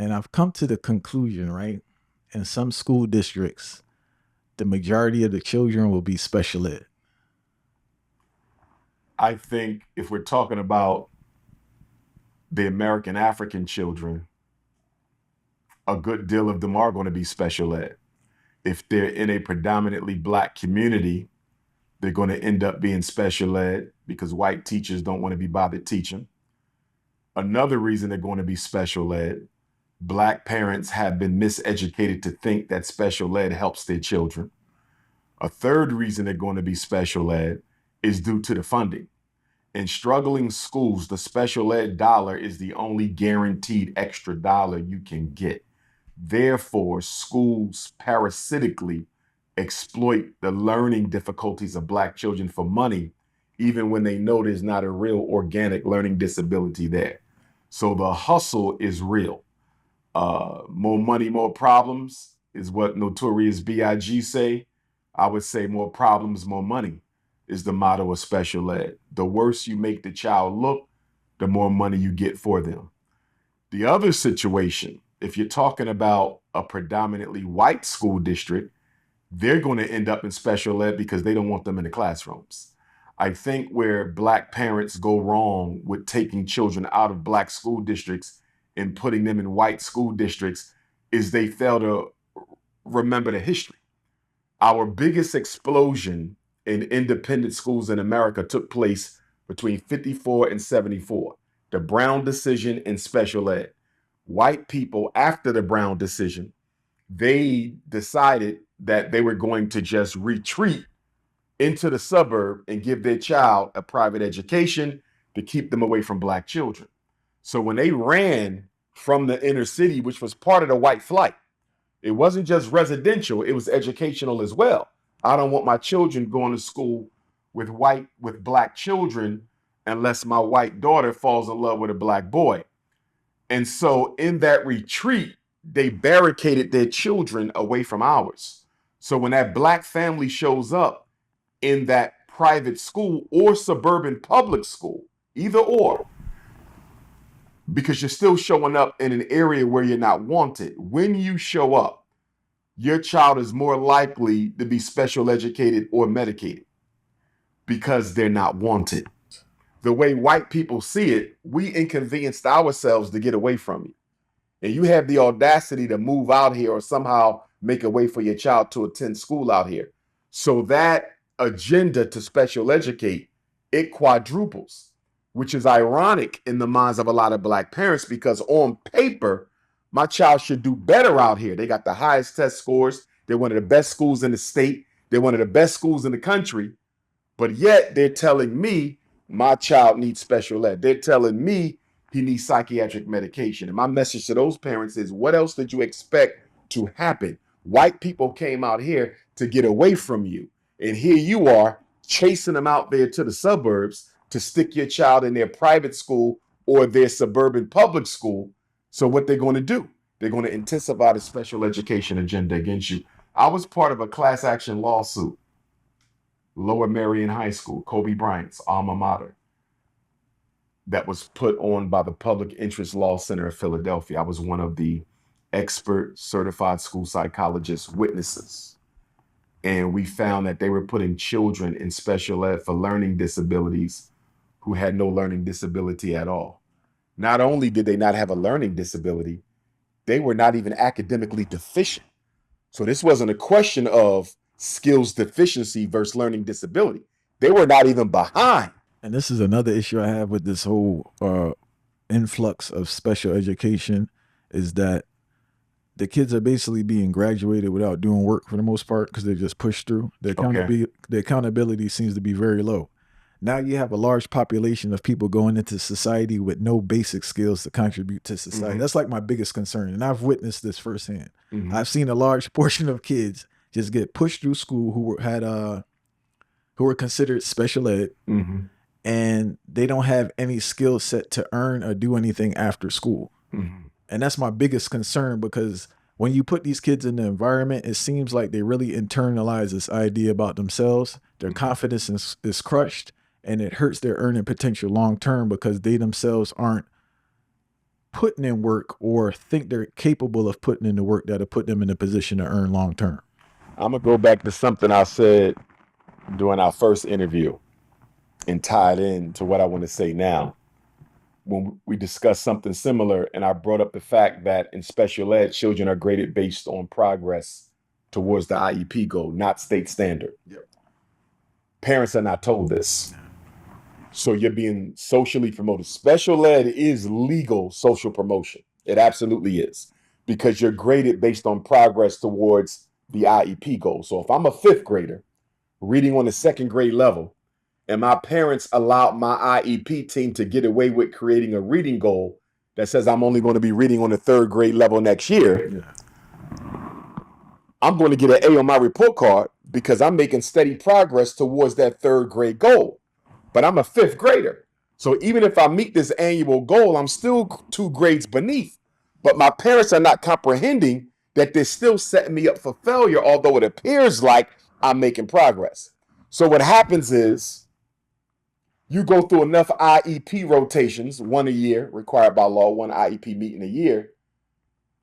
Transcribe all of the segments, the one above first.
And I've come to the conclusion, right? In some school districts, the majority of the children will be special ed. I think if we're talking about the American African children, a good deal of them are going to be special ed. If they're in a predominantly Black community, they're going to end up being special ed because white teachers don't want to be bothered teaching. Another reason they're going to be special ed, Black parents have been miseducated to think that special ed helps their children. A third reason they're going to be special ed is due to the funding. In struggling schools, the special ed dollar is the only guaranteed extra dollar you can get. Therefore, schools parasitically exploit the learning difficulties of Black children for money, even when they know there's not a real organic learning disability there. So the hustle is real. More money, more problems is what Notorious B.I.G. say. I would say more problems, more money is the motto of special ed. The worse you make the child look, the more money you get for them. The other situation, if you're talking about a predominantly white school district, they're going to end up in special ed because they don't want them in the classrooms. I think where Black parents go wrong with taking children out of Black school districts and putting them in white school districts is they fail to remember the history. Our biggest explosion in independent schools in America took place between 54 and 74. The Brown decision and special ed. White people, after the Brown decision, they decided that they were going to just retreat into the suburb and give their child a private education to keep them away from Black children. So when they ran from the inner city, which was part of the white flight, it wasn't just residential, it was educational as well. I don't want my children going to school with Black children unless my white daughter falls in love with a Black boy. And so in that retreat, they barricaded their children away from ours. So when that Black family shows up in that private school or suburban public school, either or, because you're still showing up in an area where you're not wanted. When you show up, your child is more likely to be special educated or medicated because they're not wanted. The way white people see it, we inconvenienced ourselves to get away from you. And you have the audacity to move out here or somehow make a way for your child to attend school out here. So that agenda to special educate, it quadruples, which is ironic in the minds of a lot of Black parents because on paper, my child should do better out here. They got the highest test scores. They're one of the best schools in the state. They're one of the best schools in the country. But yet they're telling me my child needs special ed. They're telling me he needs psychiatric medication. And my message to those parents is, what else did you expect to happen? White people came out here to get away from you. And here you are chasing them out there to the suburbs to stick your child in their private school or their suburban public school. So what they're going to do, they're going to intensify the special education agenda against you. I was part of a class action lawsuit, Lower Merion High School, Kobe Bryant's alma mater, that was put on by the Public Interest Law Center of Philadelphia. I was one of the expert certified school psychologist witnesses. And we found that they were putting children in special ed for learning disabilities who had no learning disability at all. Not only did they not have a learning disability, they were not even academically deficient. So this wasn't a question of skills deficiency versus learning disability. They were not even behind. And this is another issue I have with this whole influx of special education is that the kids are basically being graduated without doing work for the most part because they're just pushed through. The accountability seems to be very low. Now you have a large population of people going into society with no basic skills to contribute to society. Mm-hmm. That's like my biggest concern. And I've witnessed this firsthand. Mm-hmm. I've seen a large portion of kids just get pushed through school who were considered special ed. Mm-hmm. And they don't have any skill set to earn or do anything after school. Mm-hmm. And that's my biggest concern because when you put these kids in the environment, it seems like they really internalize this idea about themselves. Their mm-hmm. confidence is crushed and it hurts their earning potential long term because they themselves aren't putting in work or think they're capable of putting in the work that'll put them in a position to earn long term? I'm going to go back to something I said during our first interview and tie it in to what I want to say now. When we discussed something similar, and I brought up the fact that in special ed, children are graded based on progress towards the IEP goal, not state standard. Yep. Parents are not told this. So you're being socially promoted. Special ed is legal social promotion. It absolutely is, because you're graded based on progress towards the IEP goal. So if I'm a fifth grader reading on the second grade level, and my parents allowed my IEP team to get away with creating a reading goal that says I'm only going to be reading on the third grade level next year, I'm going to get an A on my report card because I'm making steady progress towards that third grade goal. But I'm a fifth grader. So even if I meet this annual goal, I'm still 2 grades beneath. But my parents are not comprehending that they're still setting me up for failure, although it appears like I'm making progress. So what happens is, you go through enough IEP rotations, 1 a year, required by law, 1 IEP meeting a year,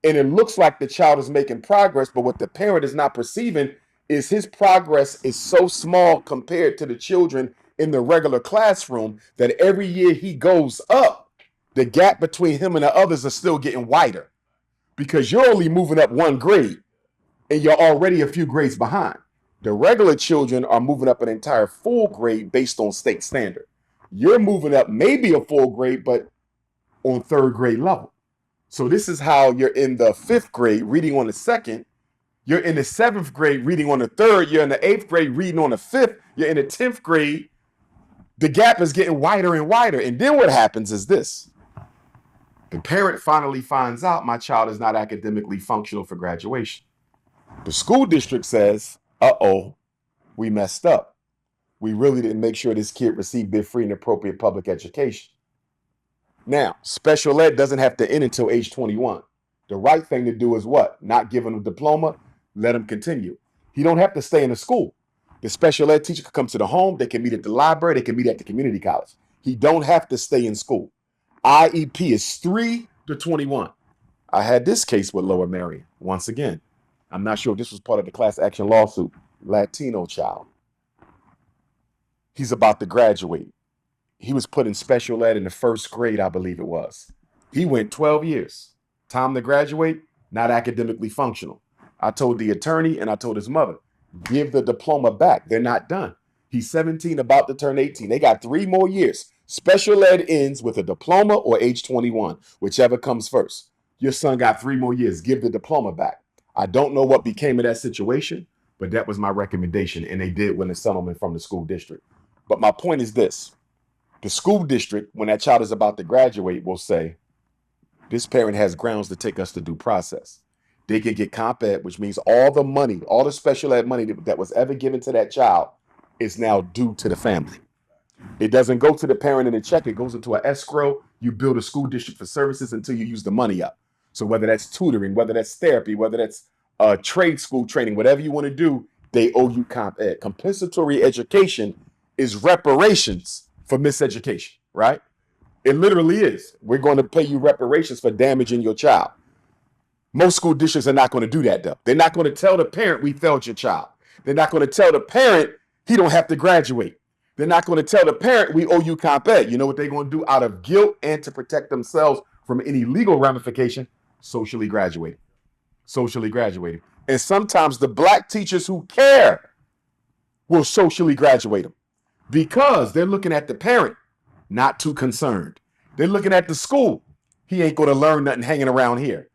and it looks like the child is making progress, but what the parent is not perceiving is his progress is so small compared to the children in the regular classroom that every year he goes up, the gap between him and the others is still getting wider, because you're only moving up 1 grade and you're already a few grades behind. The regular children are moving up an entire full grade based on state standard. You're moving up maybe a full grade, but on third grade level. So this is how you're in the 5th grade reading on the second. You're in the 7th grade reading on the third. You're in the 8th grade reading on the 5th. You're in the 10th grade. The gap is getting wider and wider. And then what happens is this. The parent finally finds out my child is not academically functional for graduation. The school district says, uh-oh, we messed up. We really didn't make sure this kid received their free and appropriate public education. Now, special ed doesn't have to end until age 21. The right thing to do is what? Not give him a diploma, let him continue. He don't have to stay in the school. The special ed teacher can come to the home, they can meet at the library, they can meet at the community college. He don't have to stay in school. IEP is 3 to 21. I had this case with Lower Merion. Once again, I'm not sure if this was part of the class action lawsuit. Latino child. He's about to graduate. He was put in special ed in the 1st grade, I believe it was. He went 12 years. Time to graduate, not academically functional. I told the attorney and I told his mother, give the diploma back. They're not done. He's 17, about to turn 18. They got 3 more years. Special ed ends with a diploma or age 21, whichever comes first. Your son got 3 more years. Give the diploma back. I don't know what became of that situation, but that was my recommendation, and they did win a settlement from the school district. But my point is this. The school district, when that child is about to graduate, will say, this parent has grounds to take us to due process. They can get comp ed, which means all the money, all the special ed money that was ever given to that child is now due to the family. It doesn't go to the parent in a check. It goes into an escrow. You build a school district for services until you use the money up. So whether that's tutoring, whether that's therapy, whether that's trade school training, whatever you want to do, they owe you comp ed. Compensatory education is reparations for miseducation, right? It literally is. We're going to pay you reparations for damaging your child. Most school districts are not going to do that, though. They're not going to tell the parent we failed your child. They're not going to tell the parent he don't have to graduate. They're not going to tell the parent we owe you comp ed. You know what they're going to do out of guilt and to protect themselves from any legal ramification? Socially graduating. Socially graduating. And sometimes the black teachers who care will socially graduate them because they're looking at the parent, not too concerned. They're looking at the school. He ain't going to learn nothing hanging around here.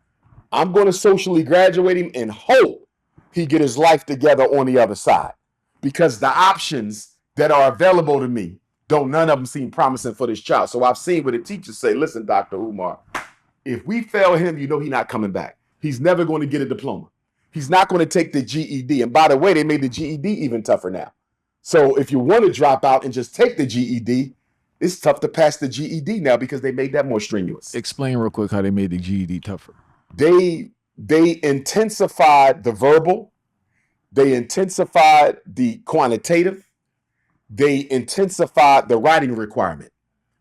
I'm going to socially graduate him and hope he get his life together on the other side, because the options that are available to me, don't none of them seem promising for this child. So I've seen where the teachers say, listen, Dr. Umar, if we fail him, you know he's not coming back. He's never going to get a diploma. He's not going to take the GED. And by the way, they made the GED even tougher now. So if you want to drop out and just take the GED, it's tough to pass the GED now because they made that more strenuous. Explain real quick how they made the GED tougher. They intensified the verbal. They intensified the quantitative. They intensified the writing requirement.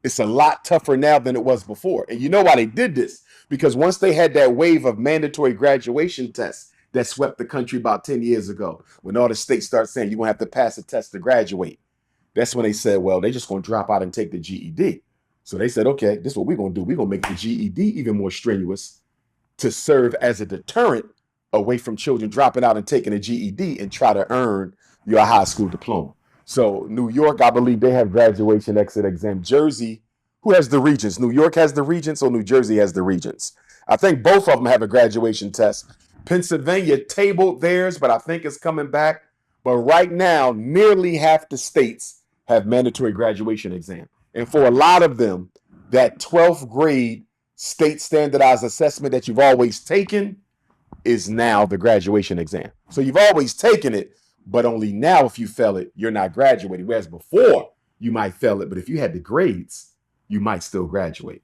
It's a lot tougher now than it was before. And you know why they did this? Because once they had that wave of mandatory graduation tests that swept the country about 10 years ago, when all the states start saying you're going to have to pass a test to graduate, that's when they said, well, they're just going to drop out and take the GED. So they said, okay, this is what we're going to do. We're going to make the GED even more strenuous to serve as a deterrent away from children dropping out and taking a GED and try to earn your high school diploma. So New York, I believe they have graduation exit exam. Jersey, who has the regents? New York has the regents or New Jersey has the regents? I think both of them have a graduation test. Pennsylvania tabled theirs, but I think it's coming back. But right now, nearly half the states have mandatory graduation exam. And for a lot of them, that 12th grade state standardized assessment that you've always taken is now the graduation exam. So you've always taken it, but only now if you fail it, you're not graduating. Whereas before, you might fail it, but if you had the grades, you might still graduate.